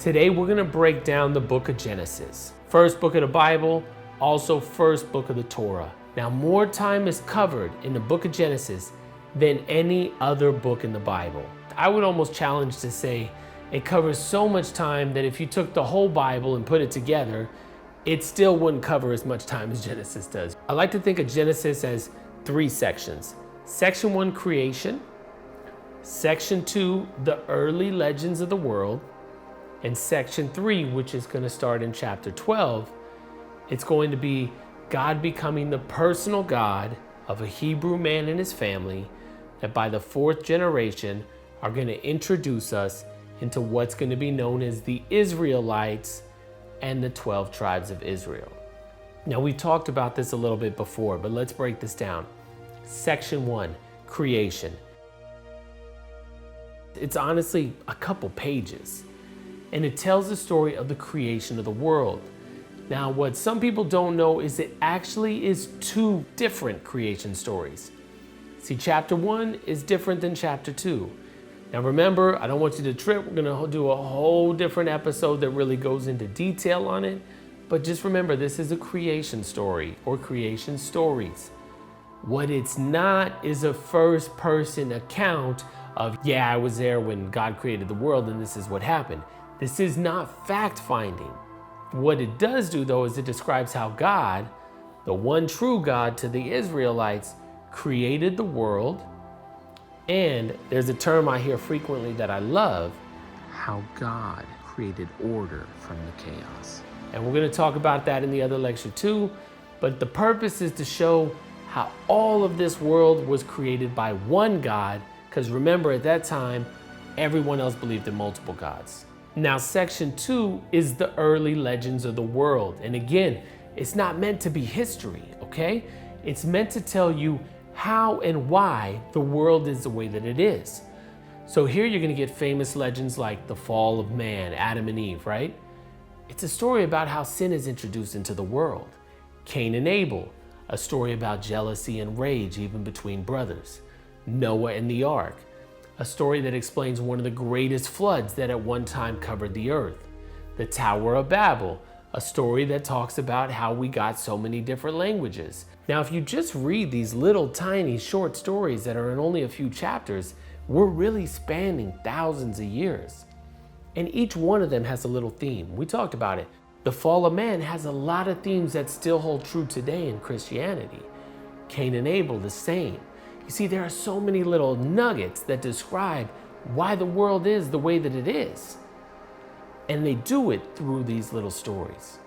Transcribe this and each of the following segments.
Today we're going to break down the book of Genesis. First book of the Bible, also first book of the Torah. Now more time is covered in the book of Genesis than any other book in the Bible. I would almost challenge to say it covers so much time that if you took the whole Bible and put it together, it still wouldn't cover as much time as Genesis does. I like to think of Genesis as three sections. Section 1, creation. Section 2, the early legends of the world. And section 3, which is going to start in chapter 12, it's going to be God becoming the personal God of a Hebrew man and his family that by the 4th generation are going to introduce us into what's going to be known as the Israelites and the 12 tribes of Israel. Now, we talked about this a little bit before, but let's break this down. Section 1, creation. It's honestly a couple pages. And it tells the story of the creation of the world. Now, what some people don't know is it actually is two different creation stories. See, chapter 1 is different than chapter 2. Now remember, I don't want you to trip. We're gonna do a whole different episode that really goes into detail on it. But just remember, this is a creation story or creation stories. What it's not is a first person account of, yeah, I was there when God created the world and this is what happened. This is not fact-finding. What it does do, though, is it describes how God, the one true God to the Israelites, created the world. And there's a term I hear frequently that I love, how God created order from the chaos. And we're going to talk about that in the other lecture too. But the purpose is to show how all of this world was created by one God. Because remember, at that time, everyone else believed in multiple gods. Now, section 2 is the early legends of the world. And again, it's not meant to be history, okay? It's meant to tell you how and why the world is the way that it is. So here you're gonna get famous legends like the fall of man, Adam and Eve, right? It's a story about how sin is introduced into the world. Cain and Abel, a story about jealousy and rage even between brothers. Noah and the ark, a story that explains one of the greatest floods that at one time covered the earth. The Tower of Babel, a story that talks about how we got so many different languages. Now, if you just read these little tiny short stories that are in only a few chapters, we're really spanning thousands of years. And each one of them has a little theme. We talked about it. The fall of man has a lot of themes that still hold true today in Christianity. Cain and Abel, the same. You see, there are so many little nuggets that describe why the world is the way that it is. And they do it through these little stories.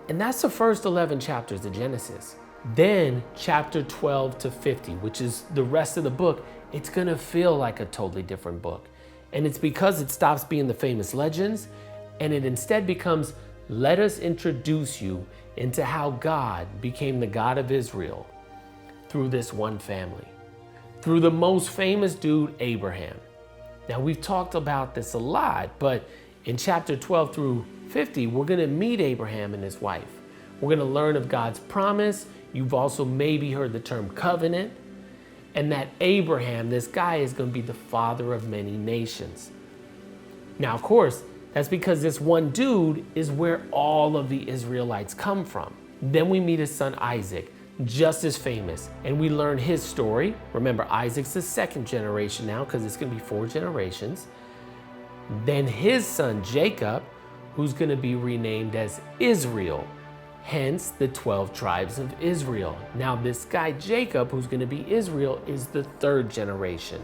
And that's the first 11 chapters of Genesis. Then chapter 12 to 50, which is the rest of the book, it's gonna feel like a totally different book. And it's because it stops being the famous legends and it instead becomes, let us introduce you into how God became the God of Israel through this one family. Through the most famous dude, Abraham. Now, we've talked about this a lot, but in chapter 12 through 50, we're gonna meet Abraham and his wife. We're gonna learn of God's promise. You've also maybe heard the term covenant, and that Abraham, this guy, is gonna be the father of many nations. Now, of course, that's because this one dude is where all of the Israelites come from. Then we meet his son, Isaac, just as famous, and we learn his story. Remember, Isaac's the 2nd generation now because it's going to be 4 generations. Then his son Jacob, who's going to be renamed as Israel, hence the 12 tribes of Israel. Now this guy Jacob, who's going to be Israel, is the 3rd generation,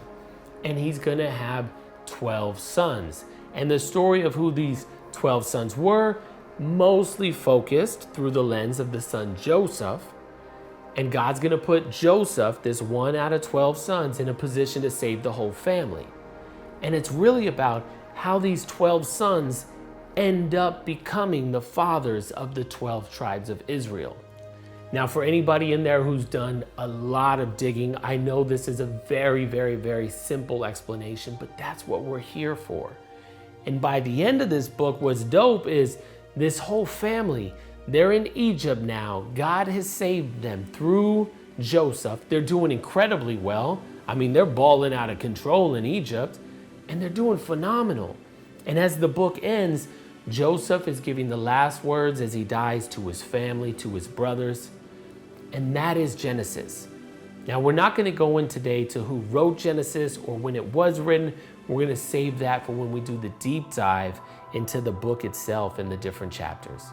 and he's going to have 12 sons. And the story of who these 12 sons were mostly focused through the lens of the son Joseph. And God's gonna put Joseph, this 1 out of 12 sons, in a position to save the whole family. And it's really about how these 12 sons end up becoming the fathers of the 12 tribes of Israel. Now, for anybody in there who's done a lot of digging, I know this is a very, very, very simple explanation, but that's what we're here for. And by the end of this book, what's dope is this whole family, they're in Egypt now. God has saved them through Joseph. They're doing incredibly well. I mean, they're balling out of control in Egypt, and they're doing phenomenal. And as the book ends, Joseph is giving the last words as he dies to his family, to his brothers. And that is Genesis. Now, we're not going to go in today to who wrote Genesis or when it was written. We're going to save that for when we do the deep dive into the book itself and the different chapters.